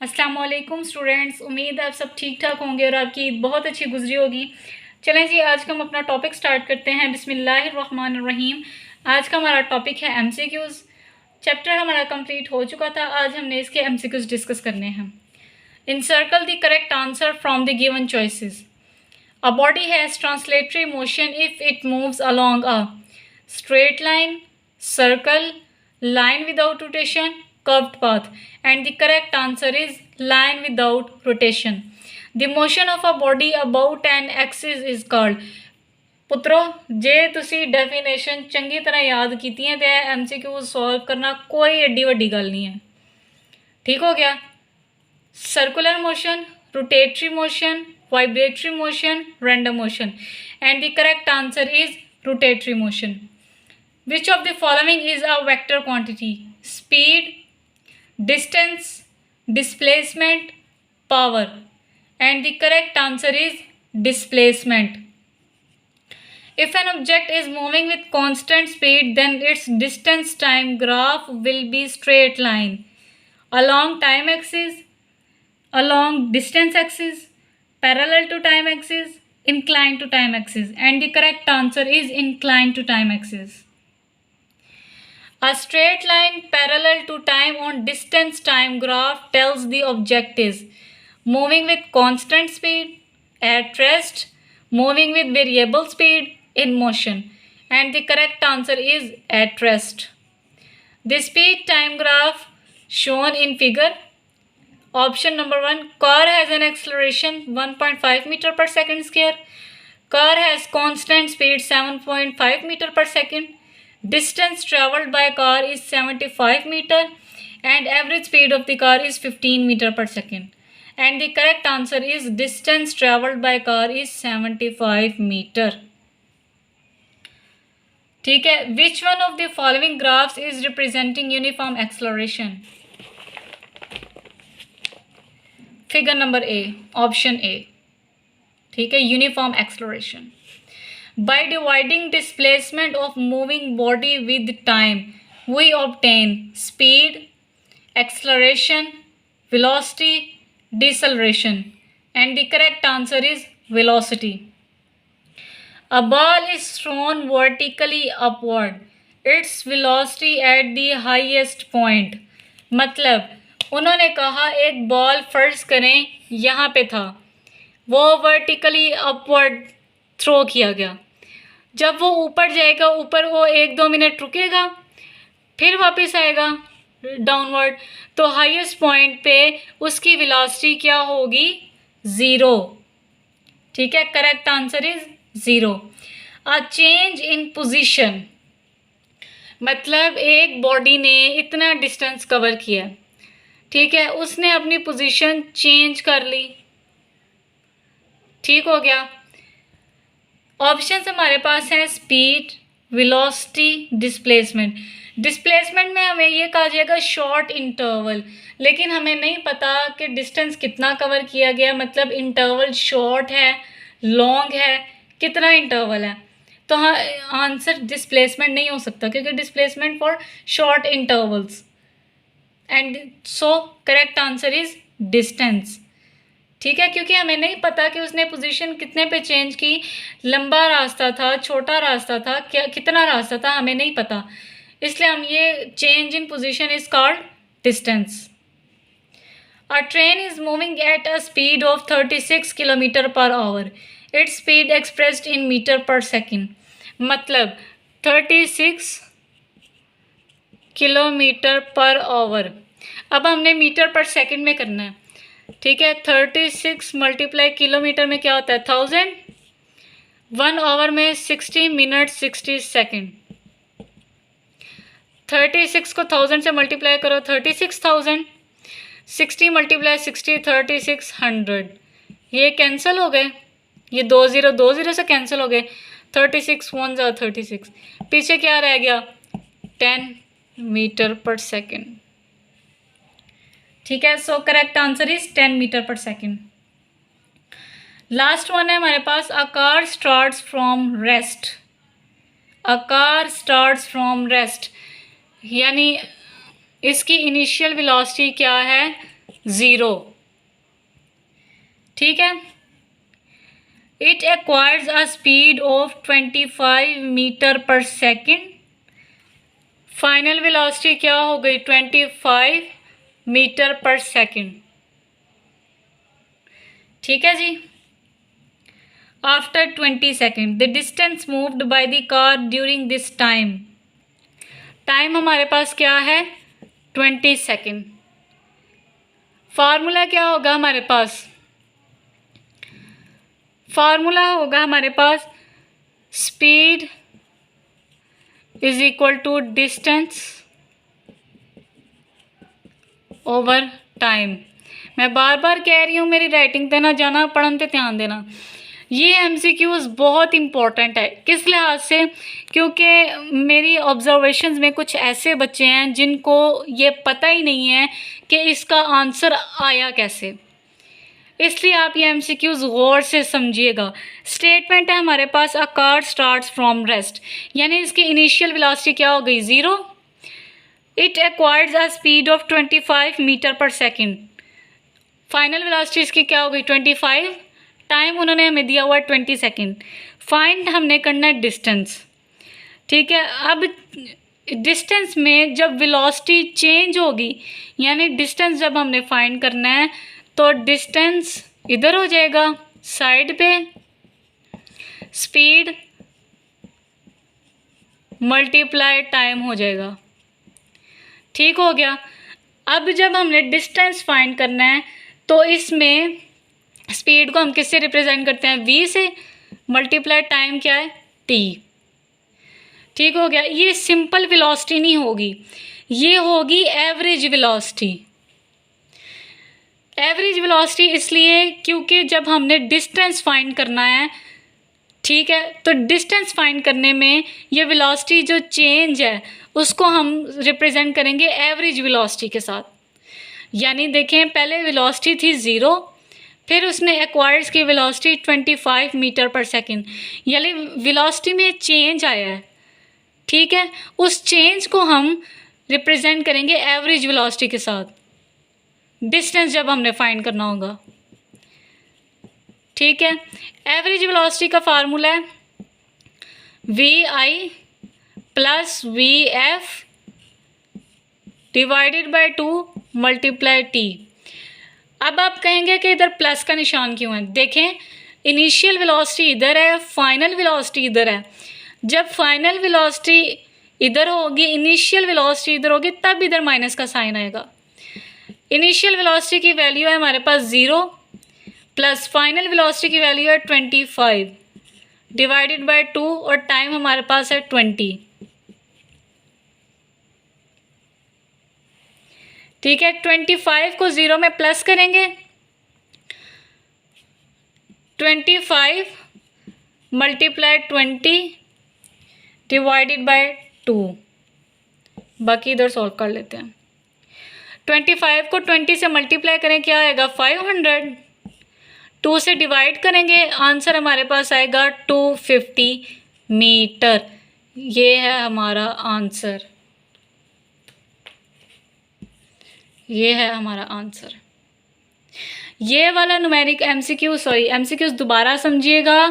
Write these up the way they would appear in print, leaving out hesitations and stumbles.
अस्सलाम वालेकुम स्टूडेंट्स, उम्मीद है आप सब ठीक ठाक होंगे और आपकी ईद बहुत अच्छी गुजरी होगी। चलें जी, आज का हम अपना टॉपिक स्टार्ट करते हैं। बिस्मिल्लाहिर्रहमानिर्रहीम। आज का हमारा टॉपिक है एमसीक्यूज़। चैप्टर हमारा कंप्लीट हो चुका था, आज हमने इसके एमसीक्यूज़ डिस्कस करने हैं। Encircle the correct answer from the given choices. A body has translatory motion if it moves along a straight line, circle, line without rotation, curved path, and the correct answer is line without rotation. The motion of a body about an axis is called। पुत्रो जे तुसी definition चंगी तरह याद कीती है तो MCQ solve करना कोई एड्डी वड्डी गल नहीं है। ठीक हो गया। Circular motion, rotatory motion, vibratory motion, random motion, and the correct answer is rotatory motion. Which of the following is a vector quantity? Speed, distance, displacement, power. And the correct answer is displacement. If an object is moving with constant speed, then its distance time graph will be straight line. Along time axis, along distance axis, parallel to time axis, inclined to time axis. And the correct answer is inclined to time axis. A straight line parallel to time on distance time graph tells the object is moving with constant speed, at rest, moving with variable speed, in motion, and the correct answer is at rest. The speed time graph shown in figure. Option number 1, car has an acceleration 1.5 meter per second square. Car has constant speed 7.5 meter per second. Distance travelled by car is 75 meter and average speed of the car is 15 meter per second. And the correct answer is distance travelled by car is 75 meter. ठीक है। Which one of the following graphs is representing uniform acceleration? Figure number A, option A. ठीक है, uniform acceleration. By dividing displacement of moving body with time, we obtain speed, acceleration, velocity, deceleration, and the correct answer is velocity. A ball is thrown vertically upward. Its velocity at the highest point. मतलब उन्होंने कहा एक ball फर्ज करें यहाँ पे था, वो वर्टिकली अपवर्ड थ्रो किया गया। जब वो ऊपर जाएगा, ऊपर वो 1-2 मिनट रुकेगा, फिर वापस आएगा डाउनवर्ड, तो हाईएस्ट पॉइंट पे उसकी वेलोसिटी क्या होगी? 0। ठीक है, correct answer is 0। A change in position, मतलब एक बॉडी ने इतना डिस्टेंस कवर किया, ठीक है, उसने अपनी पोजीशन चेंज कर ली। ठीक हो गया। ऑप्शंस हमारे पास हैं स्पीड, वेलोसिटी, डिस्प्लेसमेंट। डिस्प्लेसमेंट में हमें ये कहा जाएगा शॉर्ट इंटरवल, लेकिन हमें नहीं पता कि डिस्टेंस कितना कवर किया गया, मतलब इंटरवल शॉर्ट है, लॉन्ग है, कितना इंटरवल है। तो हाँ, आंसर डिस्प्लेसमेंट नहीं हो सकता क्योंकि displacement for short intervals, and so correct answer is distance. ठीक है, क्योंकि हमें नहीं पता कि उसने पोजीशन कितने पे चेंज की, लंबा रास्ता था, छोटा रास्ता था, क्या कितना रास्ता था, हमें नहीं पता, इसलिए हम ये change in position is called distance. A train is moving at a speed of 36 kilometre per hour. Its speed expressed in metre per second. मतलब 36 किलोमीटर पर आवर। अब हमने मीटर पर सेकेंड में करना है। ठीक है, 36 मल्टीप्लाई किलोमीटर में क्या होता है? 1000। 1 आवर में 60 मिनट 60 सेकेंड। 36 को 1000 से मल्टीप्लाई करो, 36,000। 60 मल्टीप्लाई 60 3600। ये कैंसिल हो गए, ये 20 से कैंसिल हो गए। 36 1 ज़ा 36, पीछे क्या रह गया? 10 मीटर पर सेकेंड। ठीक है, so correct answer is 10 meter per second. Last one है हमारे पास, a car starts from rest. A car starts from rest यानी इसकी इनिशियल वेलोसिटी क्या है? 0। ठीक है, it acquires a speed of 25 metre per second. Final velocity क्या हो गई? 25 मीटर पर सेकेंड। ठीक है जी। After 20 second the distance moved by the car during this time. Time हमारे पास क्या है? 20 सेकेंड। फार्मूला क्या होगा हमारे पास? फार्मूला होगा हमारे पास speed is equal to distance over time. मैं बार बार कह रही हूँ, मेरी राइटिंग पे ना जाना, पढ़न पे ध्यान देना। ये एमसीक्यूज बहुत इम्पोर्टेंट है। किस लिहाज से? क्योंकि मेरी ऑब्जर्वेशंस में कुछ ऐसे बच्चे हैं जिनको ये पता ही नहीं है कि इसका आंसर आया कैसे। इसलिए आप ये एमसीक्यूज गौर से समझिएगा। स्टेटमेंट है हमारे पास, a car starts from rest, यानी इसकी इनिशियल वेलोसिटी क्या हो गई? 0। It acquires a speed of 25 metre per second. Final velocity इसकी क्या हो गई? 25। टाइम उन्होंने हमें दिया हुआ है 20 सेकेंड। फाइंड हमने करना है डिस्टेंस। ठीक है, अब डिस्टेंस में जब वेलोसिटी चेंज होगी, यानी डिस्टेंस जब हमने फाइंड करना है, तो डिस्टेंस इधर हो जाएगा साइड पे, स्पीड मल्टीप्लाई टाइम हो जाएगा। ठीक हो गया। अब जब हमने डिस्टेंस फाइंड करना है, तो इसमें स्पीड को हम किससे रिप्रेजेंट करते हैं? v से, मल्टीप्लाई टाइम क्या है? t। ठीक हो गया। ये सिंपल वेलोसिटी नहीं होगी, ये होगी एवरेज वेलोसिटी। एवरेज वेलोसिटी इसलिए क्योंकि जब हमने डिस्टेंस फाइंड करना है, ठीक है, तो डिस्टेंस फाइंड करने में ये वेलोसिटी जो चेंज है उसको हम रिप्रेजेंट करेंगे एवरेज वेलोसिटी के साथ। यानी देखें, पहले वेलोसिटी थी 0, फिर उसने एक्वायर्स की वेलोसिटी 25 मीटर पर सेकेंड, यानी वेलोसिटी में चेंज आया है। ठीक है, उस चेंज को हम रिप्रेजेंट करेंगे एवरेज वेलोसिटी के साथ, डिस्टेंस जब हमने फाइंड करना होगा। ठीक है, एवरेज वेलोसिटी का फार्मूला है vi plus vf divided by 2 multiply t। अब आप कहेंगे कि इधर प्लस का निशान क्यों है? देखें, इनिशियल वेलोसिटी इधर है, फाइनल वेलोसिटी इधर है। जब फाइनल वेलोसिटी इधर होगी, इनिशियल वेलोसिटी इधर होगी, तब इधर माइनस का साइन आएगा। इनिशियल वेलोसिटी की वैल्यू है हमारे पास 0, प्लस फाइनल वेलोसिटी की वैल्यू है 25 डिवाइडेड बाय 2, और टाइम हमारे पास है 20। ठीक है, 25 को 0 में प्लस करेंगे, 25 मल्टीप्लाई 20 डिवाइडेड बाय 2। बाकी इधर सॉल्व कर लेते हैं। 25 को 20 से मल्टीप्लाई करें, क्या आएगा? 500। 2 से डिवाइड करेंगे, आंसर हमारे पास आएगा 250 मीटर। ये है हमारा आंसर, ये है हमारा आंसर। ये वाला न्यूमेरिक एमसीक्यूज दोबारा समझिएगा,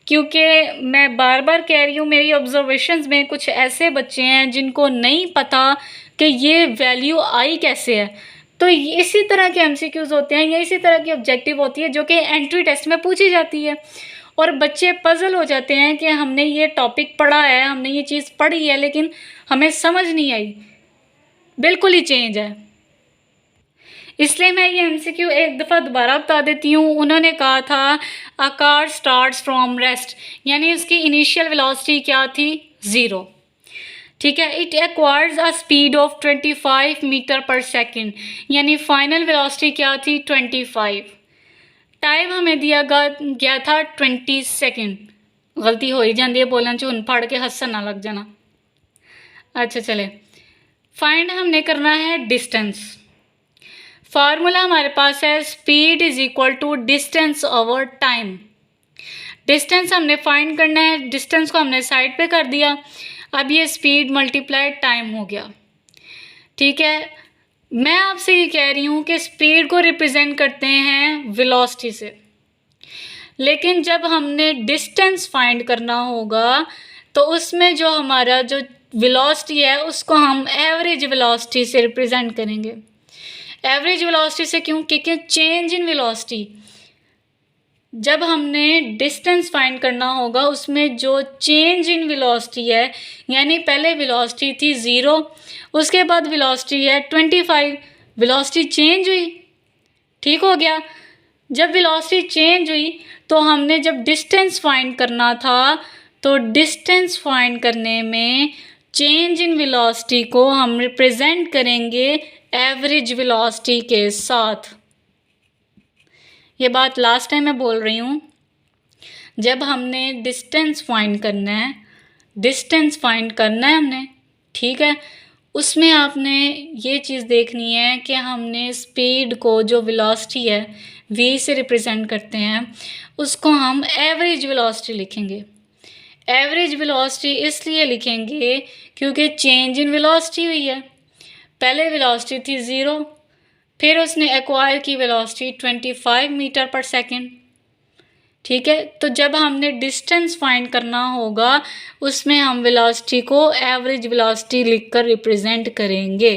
क्योंकि मैं बार बार कह रही हूँ, मेरी ऑब्जर्वेशंस में कुछ ऐसे बच्चे हैं जिनको नहीं पता कि ये वैल्यू आई कैसे है। तो इसी तरह के एमसीक्यूज होते हैं, या इसी तरह की ऑब्जेक्टिव होती है जो कि एंट्री टेस्ट में पूछी जाती है, और बच्चे पजल हो जाते हैं कि हमने ये टॉपिक पढ़ा है, हमने ये चीज़ पढ़ी है, लेकिन हमें समझ नहीं आई, बिल्कुल ही चेंज है। इसलिए मैं ये एमसीक्यू एक दफ़ा दोबारा बता देती हूँ। उन्होंने कहा था a car starts from rest, यानी उसकी इनिशियल वेलोसिटी क्या थी? 0। ठीक है, it acquires a speed of 25 metre per second, यानी फाइनल वेलोसिटी क्या थी? 25। टाइम हमें दिया गया था 20 सेकेंड। गलती हो ही जाती है बोलना, झुन फाड़ के हंसन ना लग जाना। अच्छा चले, फाइंड हमने करना है डिस्टेंस। फार्मूला हमारे पास है speed is equal to distance over time. Distance हमने फाइंड करना है, डिस्टेंस को हमने साइड पे कर दिया, अब ये स्पीड मल्टीप्लाई टाइम हो गया। ठीक है, मैं आपसे ये कह रही हूँ कि स्पीड को रिप्रेजेंट करते हैं वेलोसिटी से, लेकिन जब हमने डिस्टेंस फाइंड करना होगा तो उसमें जो हमारा जो वेलोसिटी है उसको हम एवरेज वेलोसिटी से रिप्रेजेंट करेंगे। एवरेज वेलोसिटी से क्यों? क्योंकि चेंज इन वेलोसिटी, जब हमने डिस्टेंस फाइंड करना होगा उसमें जो चेंज इन वेलोसिटी है, यानी पहले वेलोसिटी थी 0, उसके बाद वेलोसिटी है 25, वेलोसिटी चेंज हुई, ठीक हो गया। जब वेलोसिटी चेंज हुई तो हमने जब डिस्टेंस फाइंड करना था तो डिस्टेंस फाइंड करने में चेंज इन वेलोसिटी को हम रिप्रेजेंट करेंगे एवरेज वेलोसिटी के साथ। ये बात लास्ट टाइम मैं बोल रही हूँ, जब हमने डिस्टेंस फाइंड करना है, डिस्टेंस फाइंड करना है हमने, ठीक है, उसमें आपने ये चीज़ देखनी है कि हमने स्पीड को, जो वेलोसिटी है v से रिप्रेजेंट करते हैं, उसको हम एवरेज वेलोसिटी लिखेंगे। एवरेज वेलोसिटी इसलिए लिखेंगे क्योंकि चेंज इन वेलोसिटी हुई है। पहले वेलोसिटी थी 0, फिर उसने एक्वायर की वेलोसिटी 25 मीटर पर सेकेंड, ठीक है। तो जब हमने डिस्टेंस फाइंड करना होगा उसमें हम वेलोसिटी को एवरेज वेलोसिटी लिखकर रिप्रेजेंट करेंगे।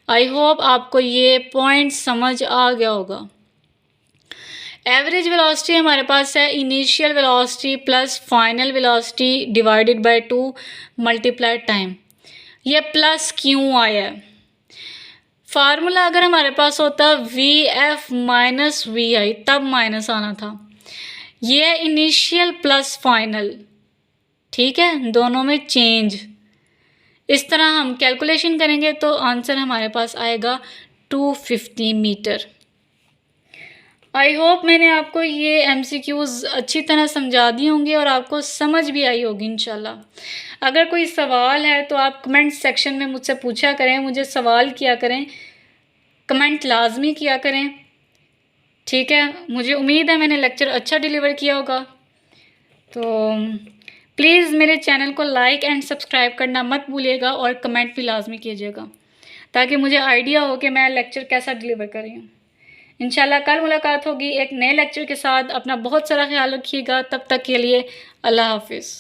आई होप आपको ये पॉइंट समझ आ गया होगा। एवरेज वेलोसिटी हमारे पास है initial velocity plus final velocity divided by 2 multiply time. ये प्लस क्यों आया है? फार्मूला अगर हमारे पास होता VF माइनस VI तब माइनस आना था। ये इनिशियल प्लस फाइनल, ठीक है, दोनों में चेंज। इस तरह हम कैलकुलेशन करेंगे तो आंसर हमारे पास आएगा 250 मीटर। आई होप मैंने आपको ये MCQs अच्छी तरह समझा दी होंगी और आपको समझ भी आई होगी इंशाल्लाह। अगर कोई सवाल है तो आप कमेंट सेक्शन में मुझसे पूछा करें, मुझे सवाल किया करें, कमेंट लाजमी किया करें, ठीक है। मुझे उम्मीद है मैंने लेक्चर अच्छा डिलीवर किया होगा। तो प्लीज़ मेरे चैनल को लाइक एंड सब्सक्राइब करना मत भूलिएगा और कमेंट भी लाजमी कीजिएगा ताकि मुझे आइडिया हो कि मैं लेक्चर कैसा डिलीवर कर रही हूँ। इंशाल्लाह कल मुलाकात होगी एक नए लेक्चर के साथ। अपना बहुत सारा ख्याल रखिएगा। तब तक के लिए अल्लाह हाफिज़।